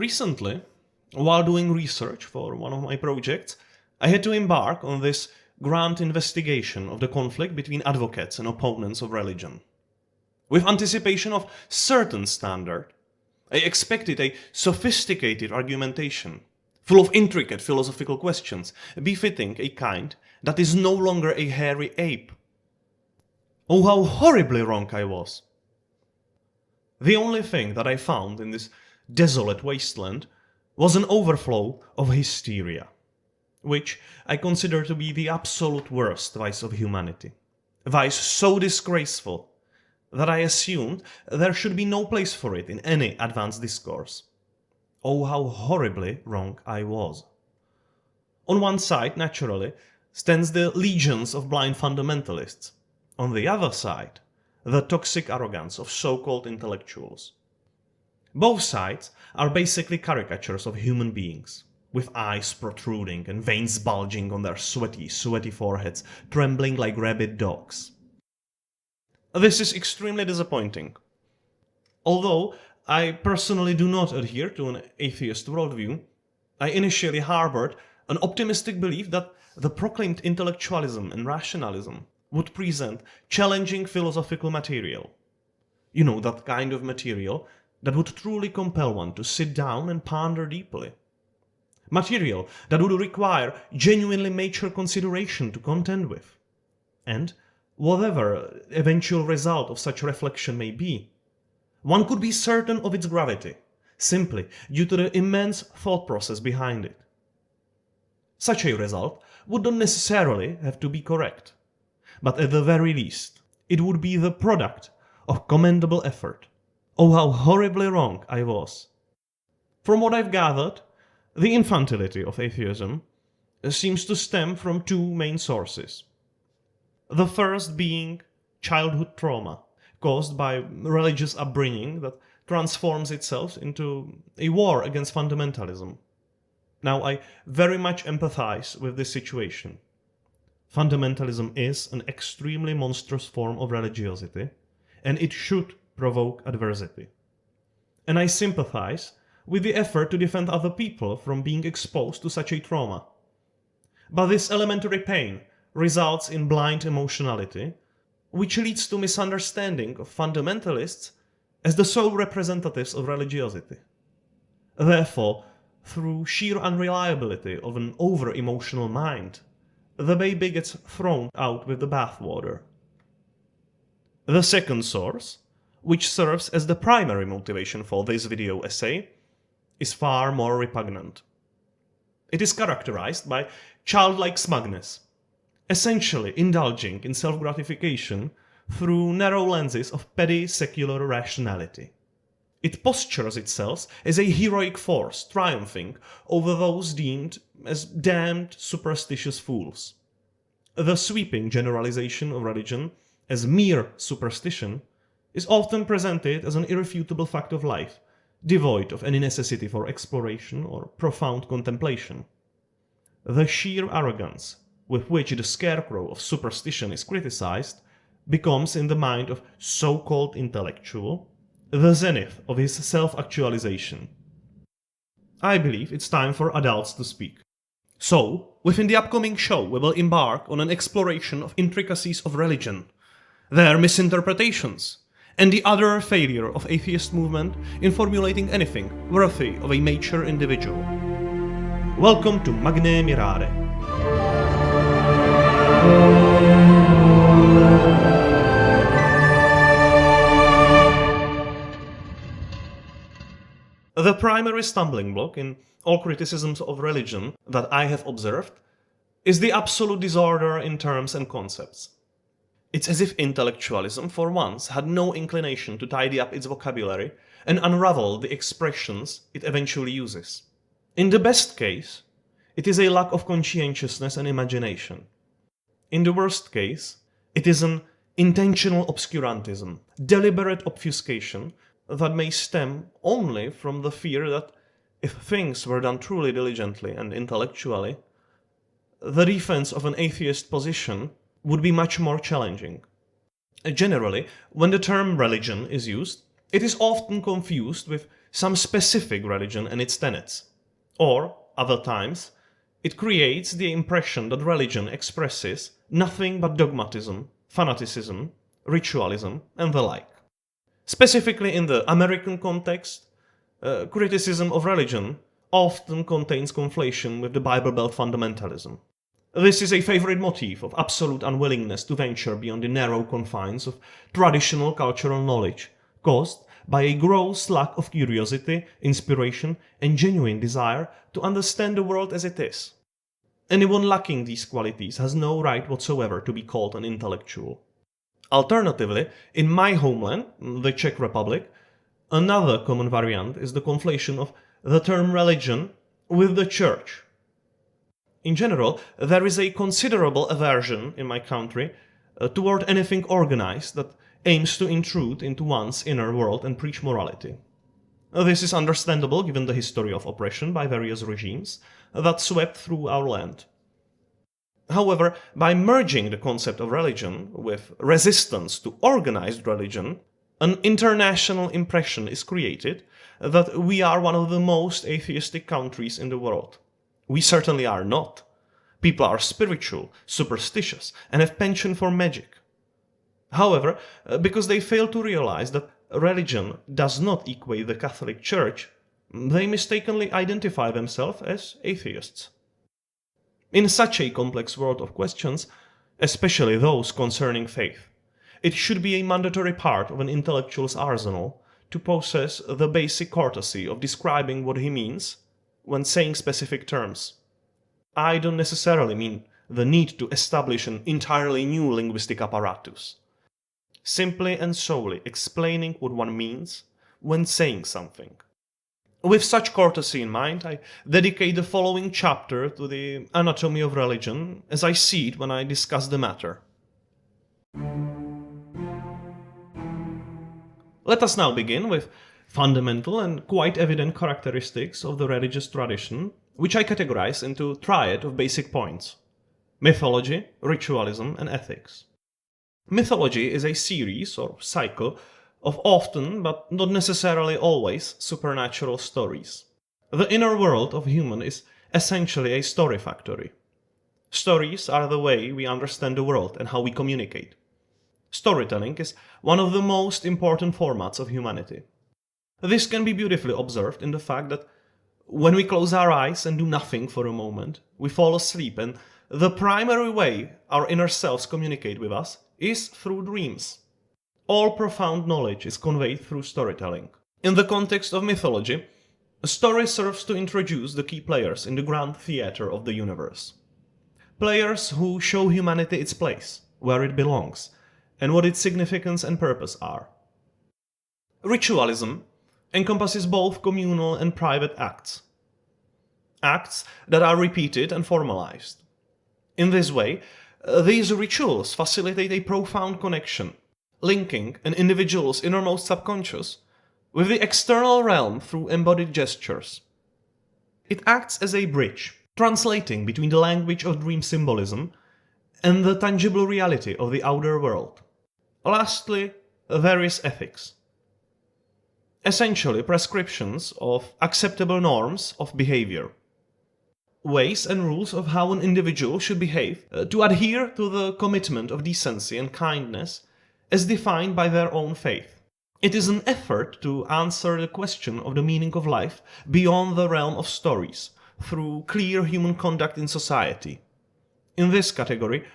Recently, while doing research for one of my projects, I had to embark on this grand investigation of the conflict between advocates and opponents of religion. With anticipation of certain standard, I expected a sophisticated argumentation, full of intricate philosophical questions, befitting a kind that is no longer a hairy ape. Oh, how horribly wrong I was! The only thing that I found in this desolate wasteland was an overflow of hysteria, which I consider to be the absolute worst vice of humanity. A vice so disgraceful that I assumed there should be no place for it in any advanced discourse. Oh, how horribly wrong I was. On one side, naturally, stands the legions of blind fundamentalists. On the other side, the toxic arrogance of so-called intellectuals. Both sides are basically caricatures of human beings, with eyes protruding and veins bulging on their sweaty foreheads, trembling like rabid dogs. This is extremely disappointing. Although I personally do not adhere to an atheist worldview, I initially harbored an optimistic belief that the proclaimed intellectualism and rationalism would present challenging philosophical material. You know, that kind of material that would truly compel one to sit down and ponder deeply. Material that would require genuinely mature consideration to contend with. And, whatever eventual result of such reflection may be, one could be certain of its gravity, simply due to the immense thought process behind it. Such a result would not necessarily have to be correct, but at the very least, it would be the product of commendable effort. Oh, how horribly wrong I was. From what I've gathered, the infantility of atheism seems to stem from two main sources. The first being childhood trauma, caused by religious upbringing that transforms itself into a war against fundamentalism. Now, I very much empathize with this situation. Fundamentalism is an extremely monstrous form of religiosity, and it should provoke adversity. And I sympathize with the effort to defend other people from being exposed to such a trauma. But this elementary pain results in blind emotionality, which leads to misunderstanding of fundamentalists as the sole representatives of religiosity. Therefore, through sheer unreliability of an over-emotional mind, the baby gets thrown out with the bathwater. The second source, which serves as the primary motivation for this video essay, is far more repugnant. It is characterized by childlike smugness, essentially indulging in self-gratification through narrow lenses of petty secular rationality. It postures itself as a heroic force triumphing over those deemed as damned superstitious fools. The sweeping generalization of religion as mere superstition is often presented as an irrefutable fact of life, devoid of any necessity for exploration or profound contemplation. The sheer arrogance with which the scarecrow of superstition is criticized becomes, in the mind of so-called intellectual, the zenith of his self-actualization. I believe it's time for adults to speak. So, within the upcoming show, we will embark on an exploration of intricacies of religion, their misinterpretations, and the utter failure of atheist movement in formulating anything worthy of a mature individual. Welcome to Magne Mirare. The primary stumbling block in all criticisms of religion that I have observed is the absolute disorder in terms and concepts. It's as if intellectualism for once had no inclination to tidy up its vocabulary and unravel the expressions it eventually uses. In the best case, it is a lack of conscientiousness and imagination. In the worst case, it is an intentional obscurantism, deliberate obfuscation that may stem only from the fear that if things were done truly diligently and intellectually, the defense of an atheist position would be much more challenging. Generally, when the term religion is used, it is often confused with some specific religion and its tenets. Or, other times, it creates the impression that religion expresses nothing but dogmatism, fanaticism, ritualism, and the like. Specifically in the American context, criticism of religion often contains conflation with the Bible Belt fundamentalism. This is a favorite motif of absolute unwillingness to venture beyond the narrow confines of traditional cultural knowledge, caused by a gross lack of curiosity, inspiration, and genuine desire to understand the world as it is. Anyone lacking these qualities has no right whatsoever to be called an intellectual. Alternatively, in my homeland, the Czech Republic, another common variant is the conflation of the term religion with the church. In general, there is a considerable aversion in my country toward anything organized that aims to intrude into one's inner world and preach morality. This is understandable given the history of oppression by various regimes that swept through our land. However, by merging the concept of religion with resistance to organized religion, an international impression is created that we are one of the most atheistic countries in the world. We certainly are not. People are spiritual, superstitious, and have penchant for magic. However, because they fail to realize that religion does not equate the Catholic Church, they mistakenly identify themselves as atheists. In such a complex world of questions, especially those concerning faith, it should be a mandatory part of an intellectual's arsenal to possess the basic courtesy of describing what he means when saying specific terms. I don't necessarily mean the need to establish an entirely new linguistic apparatus. Simply and solely explaining what one means when saying something. With such courtesy in mind, I dedicate the following chapter to the anatomy of religion as I see it when I discuss the matter. Let us now begin with fundamental and quite evident characteristics of the religious tradition, which I categorize into a triad of basic points: mythology, ritualism, and ethics. Mythology is a series or cycle of often, but not necessarily always, supernatural stories. The inner world of human is essentially a story factory. Stories are the way we understand the world and how we communicate. Storytelling is one of the most important formats of humanity. This can be beautifully observed in the fact that when we close our eyes and do nothing for a moment, we fall asleep, and the primary way our inner selves communicate with us is through dreams. All profound knowledge is conveyed through storytelling. In the context of mythology, a story serves to introduce the key players in the grand theater of the universe. Players who show humanity its place, where it belongs, and what its significance and purpose are. Ritualism encompasses both communal and private acts. Acts that are repeated and formalized. In this way, these rituals facilitate a profound connection, linking an individual's innermost subconscious with the external realm through embodied gestures. It acts as a bridge, translating between the language of dream symbolism and the tangible reality of the outer world. Lastly, there is ethics. Essentially, prescriptions of acceptable norms of behavior. Ways and rules of how an individual should behave to adhere to the commitment of decency and kindness as defined by their own faith. It is an effort to answer the question of the meaning of life beyond the realm of stories, through clear human conduct in society. In this category,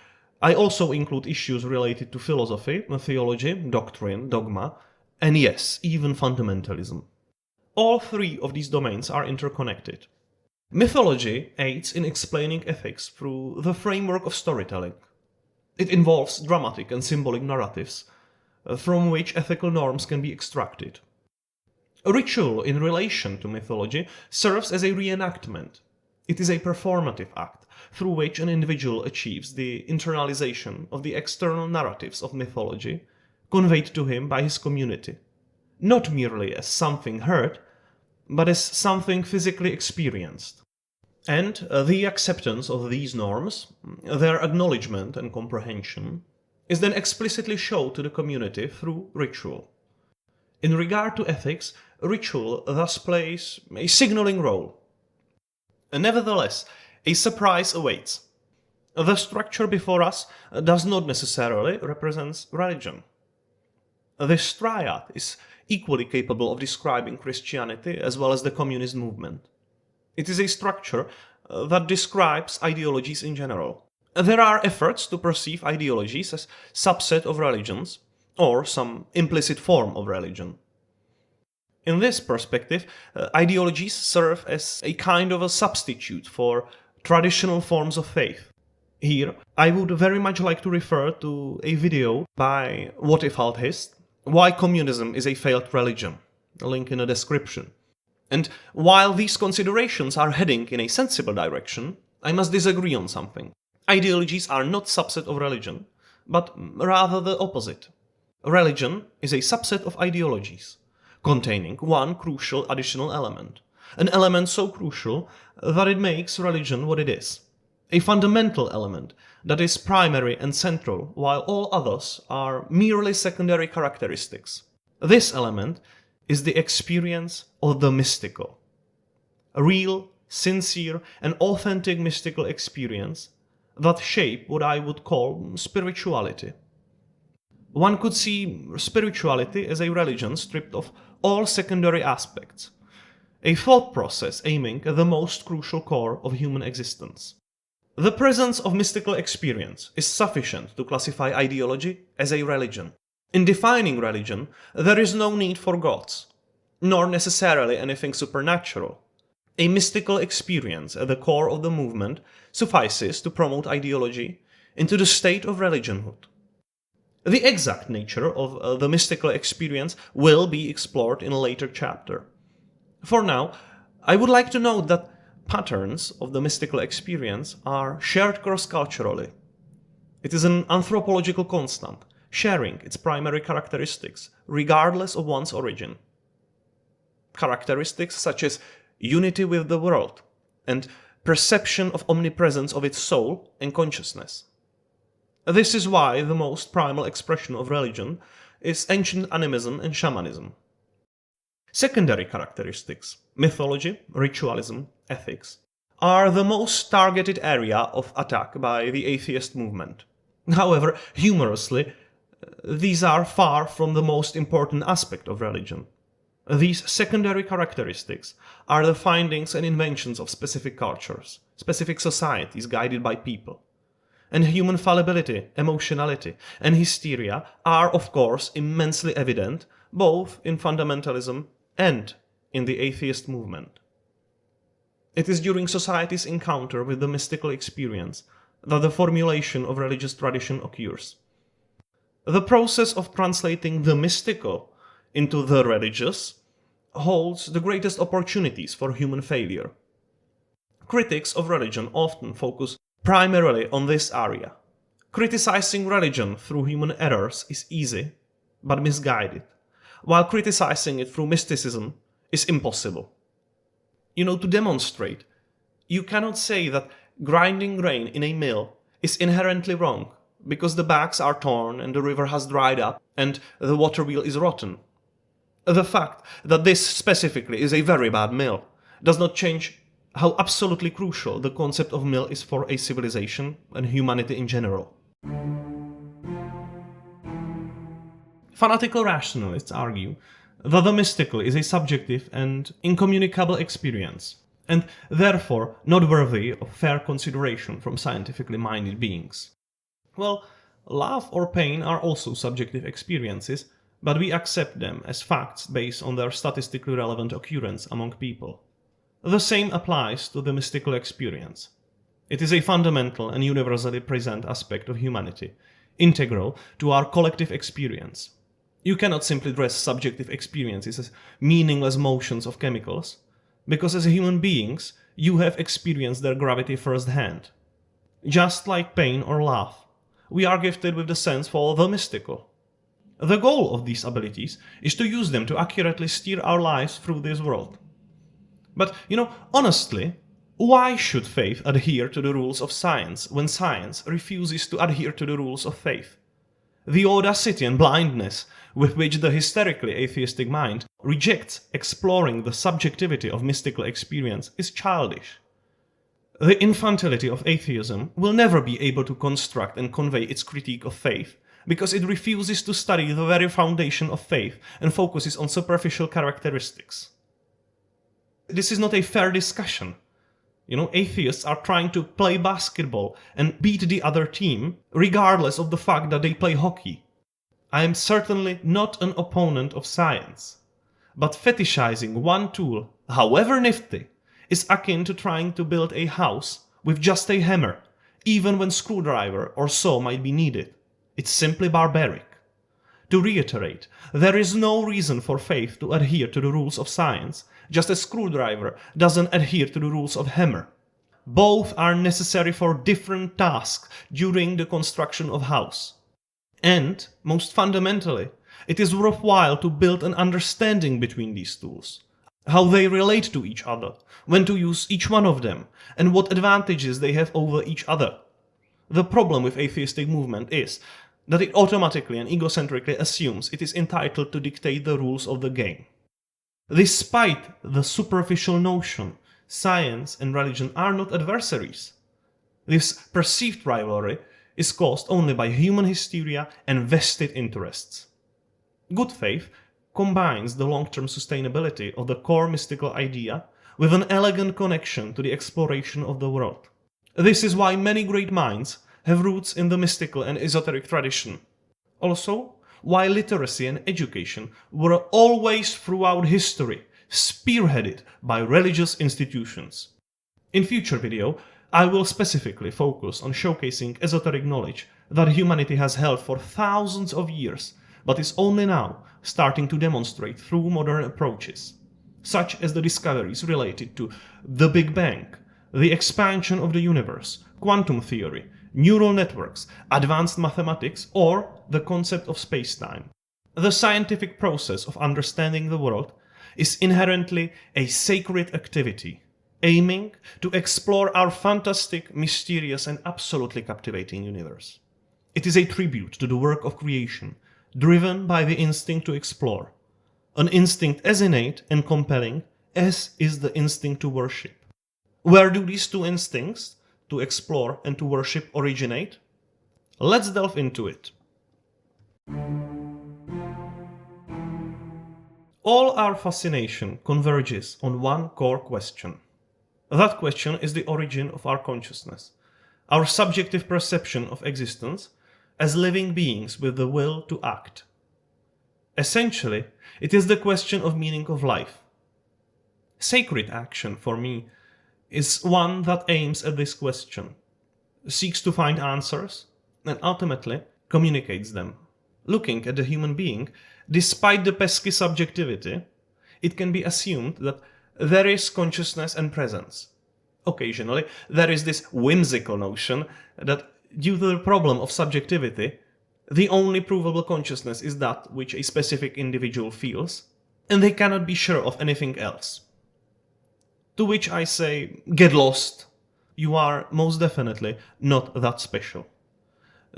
I also include issues related to philosophy, theology, doctrine, dogma, and yes, even fundamentalism. All three of these domains are interconnected. Mythology aids in explaining ethics through the framework of storytelling. It involves dramatic and symbolic narratives, from which ethical norms can be extracted. A ritual in relation to mythology serves as a reenactment. It is a performative act through which an individual achieves the internalization of the external narratives of mythology conveyed to him by his community, not merely as something heard, but as something physically experienced. And the acceptance of these norms, their acknowledgement and comprehension, is then explicitly shown to the community through ritual. In regard to ethics, ritual thus plays a signaling role. Nevertheless, a surprise awaits. The structure before us does not necessarily represent religion. This triad is equally capable of describing Christianity as well as the communist movement. It is a structure that describes ideologies in general. There are efforts to perceive ideologies as subset of religions or some implicit form of religion. In this perspective, ideologies serve as a kind of a substitute for traditional forms of faith. Here, I would very much like to refer to a video by What If Atheist, Why Communism is a Failed Religion, a link in the description. And while these considerations are heading in a sensible direction, I must disagree on something. Ideologies are not subset of religion, but rather the opposite. Religion is a subset of ideologies, containing one crucial additional element, an element so crucial that it makes religion what it is. A fundamental element that is primary and central, while all others are merely secondary characteristics. This element is the experience of the mystical. A real, sincere, and authentic mystical experience that shape what I would call spirituality. One could see spirituality as a religion stripped of all secondary aspects, a thought process aiming at the most crucial core of human existence. The presence of mystical experience is sufficient to classify ideology as a religion. In defining religion, there is no need for gods, nor necessarily anything supernatural. A mystical experience at the core of the movement suffices to promote ideology into the state of religionhood. The exact nature of the mystical experience will be explored in a later chapter. For now, I would like to note that patterns of the mystical experience are shared cross-culturally. It is an anthropological constant, sharing its primary characteristics, regardless of one's origin. Characteristics such as unity with the world and perception of omnipresence of its soul and consciousness. This is why the most primal expression of religion is ancient animism and shamanism. Secondary characteristics, mythology, ritualism, ethics, are the most targeted area of attack by the atheist movement. However, humorously, these are far from the most important aspect of religion. These secondary characteristics are the findings and inventions of specific cultures, specific societies guided by people. And human fallibility, emotionality, and hysteria are, of course, immensely evident both in fundamentalism and in the atheist movement. It is during society's encounter with the mystical experience that the formulation of religious tradition occurs. The process of translating the mystical into the religious holds the greatest opportunities for human failure. Critics of religion often focus primarily on this area. Criticizing religion through human errors is easy, but misguided, while criticizing it through mysticism is impossible. To demonstrate, you cannot say that grinding grain in a mill is inherently wrong because the bags are torn and the river has dried up and the water wheel is rotten. The fact that this specifically is a very bad mill does not change how absolutely crucial the concept of mill is for a civilization and humanity in general. Fanatical rationalists argue that the mystical is a subjective and incommunicable experience, and therefore not worthy of fair consideration from scientifically minded beings. Well, love or pain are also subjective experiences, but we accept them as facts based on their statistically relevant occurrence among people. The same applies to the mystical experience. It is a fundamental and universally present aspect of humanity, integral to our collective experience. You cannot simply dress subjective experiences as meaningless motions of chemicals, because as human beings, you have experienced their gravity firsthand. Just like pain or love, we are gifted with the sense for the mystical. The goal of these abilities is to use them to accurately steer our lives through this world. But, honestly, why should faith adhere to the rules of science when science refuses to adhere to the rules of faith? The audacity and blindness with which the hysterically atheistic mind rejects exploring the subjectivity of mystical experience is childish. The infantility of atheism will never be able to construct and convey its critique of faith, because it refuses to study the very foundation of faith and focuses on superficial characteristics. This is not a fair discussion. Atheists are trying to play basketball and beat the other team, regardless of the fact that they play hockey. I am certainly not an opponent of science, but fetishizing one tool, however nifty, is akin to trying to build a house with just a hammer, even when screwdriver or saw might be needed. It's simply barbaric. To reiterate, there is no reason for faith to adhere to the rules of science, just as screwdriver doesn't adhere to the rules of hammer. Both are necessary for different tasks during the construction of house. And, most fundamentally, it is worthwhile to build an understanding between these tools, how they relate to each other, when to use each one of them, and what advantages they have over each other. The problem with atheistic movement is that it automatically and egocentrically assumes it is entitled to dictate the rules of the game. Despite the superficial notion, science and religion are not adversaries. This perceived rivalry is caused only by human hysteria and vested interests. Good faith combines the long-term sustainability of the core mystical idea with an elegant connection to the exploration of the world. This is why many great minds have roots in the mystical and esoteric tradition. Also, why literacy and education were always throughout history spearheaded by religious institutions. In future video, I will specifically focus on showcasing esoteric knowledge that humanity has held for thousands of years, but is only now starting to demonstrate through modern approaches, such as the discoveries related to the Big Bang, the expansion of the universe, quantum theory, neural networks, advanced mathematics, or the concept of space-time. The scientific process of understanding the world is inherently a sacred activity, aiming to explore our fantastic, mysterious, and absolutely captivating universe. It is a tribute to the work of creation, driven by the instinct to explore, an instinct as innate and compelling as is the instinct to worship. Where do these two instincts, to explore and to worship, originate? Let's delve into it. All our fascination converges on one core question. That question is the origin of our consciousness, our subjective perception of existence as living beings with the will to act. Essentially, it is the question of meaning of life. Sacred action, for me, is one that aims at this question, seeks to find answers, and ultimately communicates them. Looking at the human being, despite the pesky subjectivity, it can be assumed that there is consciousness and presence. Occasionally, there is this whimsical notion that due to the problem of subjectivity, the only provable consciousness is that which a specific individual feels, and they cannot be sure of anything else. To which I say, get lost. You are most definitely not that special.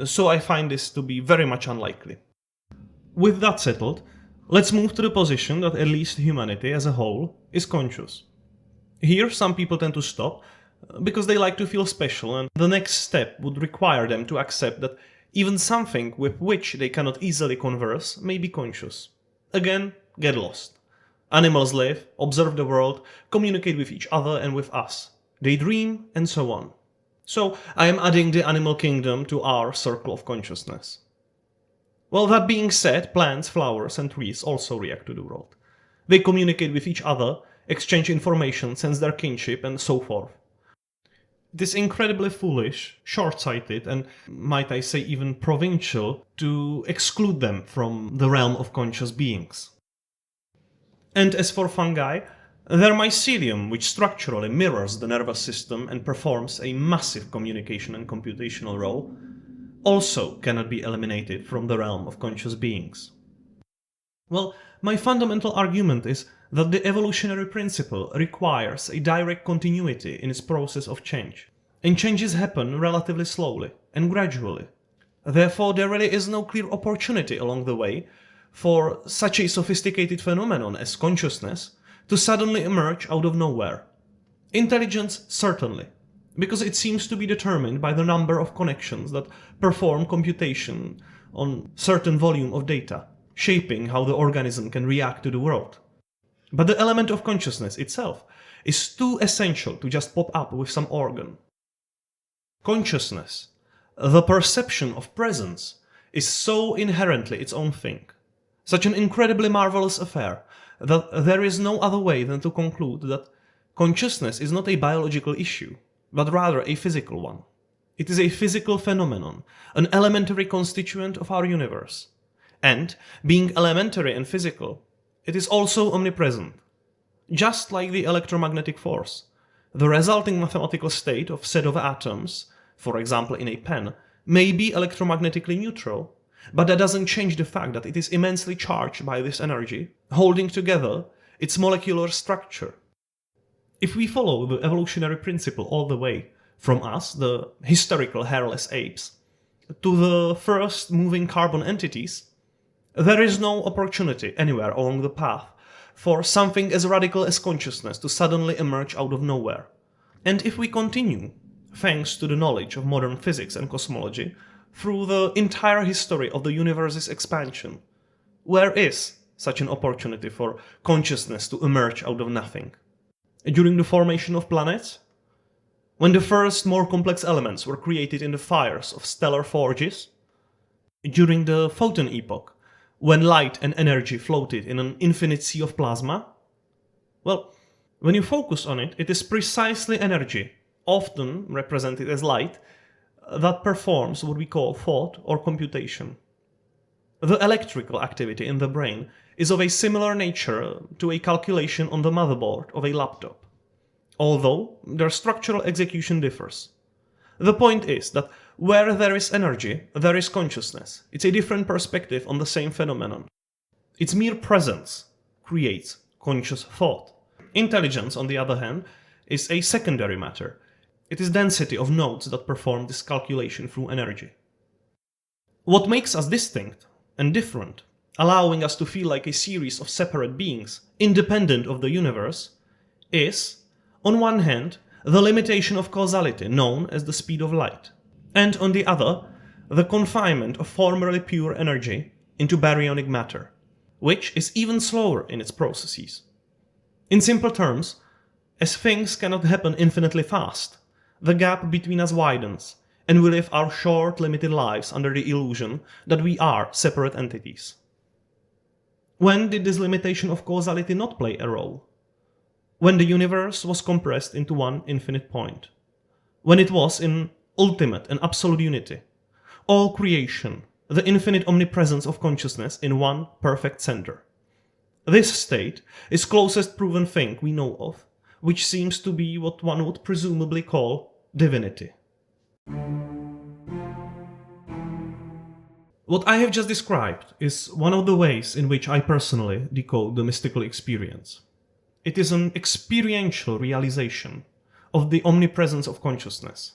So I find this to be very much unlikely. With that settled, let's move to the position that at least humanity as a whole is conscious. Here some people tend to stop because they like to feel special, and the next step would require them to accept that even something with which they cannot easily converse may be conscious. Again, get lost. Animals live, observe the world, communicate with each other and with us. They dream, and so on. So I am adding the animal kingdom to our circle of consciousness. Well, that being said, plants, flowers, and trees also react to the world. They communicate with each other, exchange information, sense their kinship, and so forth. It is incredibly foolish, short-sighted, and, might I say, even provincial, to exclude them from the realm of conscious beings. And as for fungi, their mycelium, which structurally mirrors the nervous system and performs a massive communication and computational role, also cannot be eliminated from the realm of conscious beings. Well, my fundamental argument is that the evolutionary principle requires a direct continuity in its process of change, and changes happen relatively slowly and gradually. Therefore, there really is no clear opportunity along the way for such a sophisticated phenomenon as consciousness to suddenly emerge out of nowhere. Intelligence, certainly, because it seems to be determined by the number of connections that perform computation on certain volume of data, shaping how the organism can react to the world. But the element of consciousness itself is too essential to just pop up with some organ. Consciousness, the perception of presence, is so inherently its own thing, such an incredibly marvelous affair, that there is no other way than to conclude that consciousness is not a biological issue, but rather a physical one. It is a physical phenomenon, an elementary constituent of our universe. And, being elementary and physical, it is also omnipresent. Just like the electromagnetic force, the resulting mathematical state of set of atoms, for example in a pen, may be electromagnetically neutral, but that doesn't change the fact that it is immensely charged by this energy, holding together its molecular structure. If we follow the evolutionary principle all the way, from us, the historical hairless apes, to the first moving carbon entities, there is no opportunity anywhere along the path for something as radical as consciousness to suddenly emerge out of nowhere. And if we continue, thanks to the knowledge of modern physics and cosmology, through the entire history of the universe's expansion, where is such an opportunity for consciousness to emerge out of nothing? During the formation of planets? When the first more complex elements were created in the fires of stellar forges? During the photon epoch, when light and energy floated in an infinite sea of plasma? Well, when you focus on it, it is precisely energy, often represented as light, that performs what we call thought or computation. The electrical activity in the brain is of a similar nature to a calculation on the motherboard of a laptop, although their structural execution differs. The point is that where there is energy, there is consciousness. It's a different perspective on the same phenomenon. Its mere presence creates conscious thought. Intelligence, on the other hand, is a secondary matter. It is density of nodes that perform this calculation through energy. What makes us distinct and different, allowing us to feel like a series of separate beings, independent of the universe, is, on one hand, the limitation of causality known as the speed of light, and on the other, the confinement of formerly pure energy into baryonic matter, which is even slower in its processes. In simple terms, as things cannot happen infinitely fast, the gap between us widens, and we live our short, limited lives under the illusion that we are separate entities. When did this limitation of causality not play a role? When the universe was compressed into one infinite point. When it was in ultimate and absolute unity. All creation, the infinite omnipresence of consciousness in one perfect center. This state is closest proven thing we know of, which seems to be what one would presumably call divinity. What I have just described is one of the ways in which I personally decode the mystical experience. It is an experiential realization of the omnipresence of consciousness.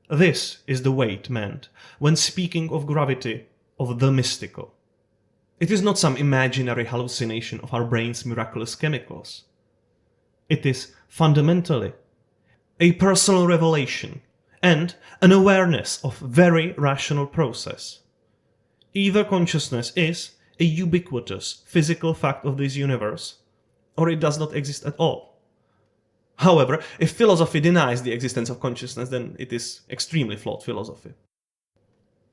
This is the weight meant when speaking of gravity of the mystical. It is not some imaginary hallucination of our brain's miraculous chemicals. It is fundamentally a personal revelation and an awareness of very rational process. Either consciousness is a ubiquitous physical fact of this universe, or it does not exist at all. However, if philosophy denies the existence of consciousness, then it is extremely flawed philosophy.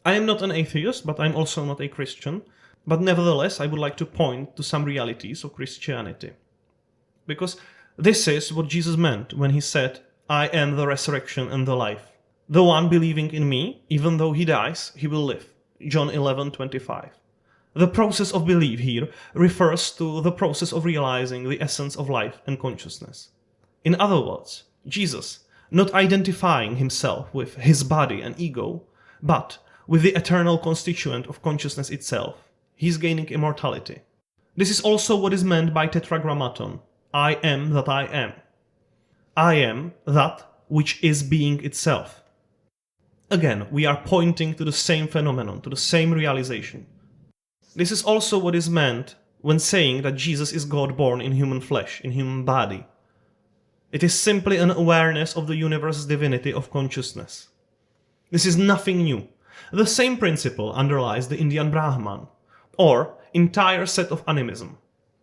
I am not an atheist, but I'm also not a Christian, but nevertheless I would like to point to some realities of Christianity. Because this is what Jesus meant when he said, "I am the resurrection and the life. The one believing in me, even though he dies, he will live." John 11:25. The process of belief here refers to the process of realizing the essence of life and consciousness. In other words, Jesus, not identifying himself with his body and ego, but with the eternal constituent of consciousness itself, he is gaining immortality. This is also what is meant by tetragrammaton, I am that I am. I am that which is being itself. Again, we are pointing to the same phenomenon, to the same realization. This is also what is meant when saying that Jesus is God born in human flesh, in human body. It is simply an awareness of the universe's divinity of consciousness. This is nothing new. The same principle underlies the Indian Brahman, or entire set of animism.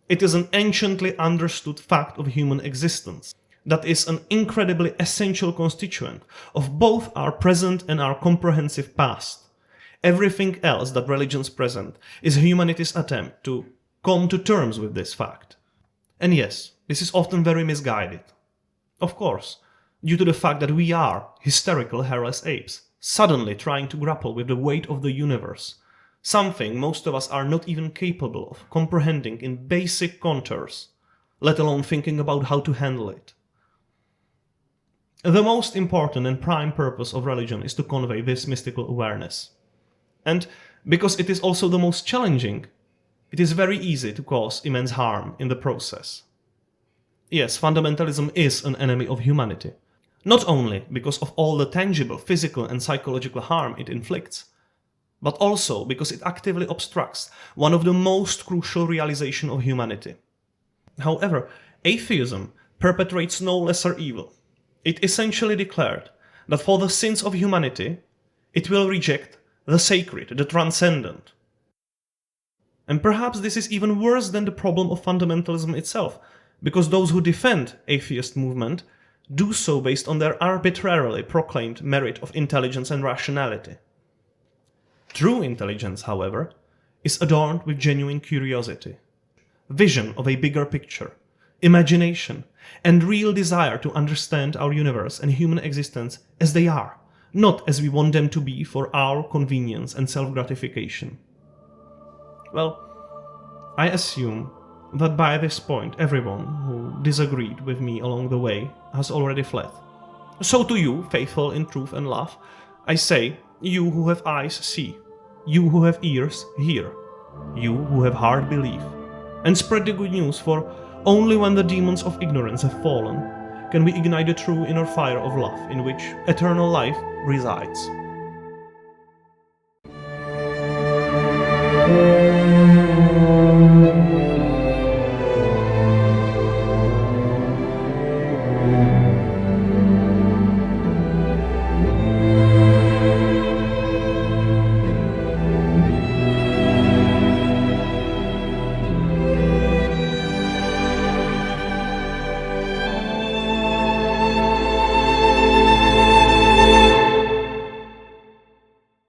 It is an anciently understood fact of human existence that is an incredibly essential constituent of both our present and our comprehensive past. Everything else that religions present is humanity's attempt to come to terms with this fact. And yes, this is often very misguided. Of course, due to the fact that we are hysterical hairless apes, suddenly trying to grapple with the weight of the universe, something most of us are not even capable of comprehending in basic contours, let alone thinking about how to handle it. The most important and prime purpose of religion is to convey this mystical awareness. And because it is also the most challenging, it is very easy to cause immense harm in the process. Yes, fundamentalism is an enemy of humanity, not only because of all the tangible physical and psychological harm it inflicts, but also because it actively obstructs one of the most crucial realizations of humanity. However, atheism perpetrates no lesser evil. It essentially declared that for the sins of humanity, it will reject the sacred, the transcendent. And perhaps this is even worse than the problem of fundamentalism itself, because those who defend atheist movement do so based on their arbitrarily proclaimed merit of intelligence and rationality. True intelligence, however, is adorned with genuine curiosity, vision of a bigger picture, imagination, and real desire to understand our universe and human existence as they are, not as we want them to be for our convenience and self-gratification. Well, I assume that by this point everyone who disagreed with me along the way has already fled. So to you, faithful in truth and love, I say, you who have eyes see, you who have ears hear, you who have heart believe, and spread the good news, for only when the demons of ignorance have fallen can we ignite the true inner fire of love in which eternal life resides.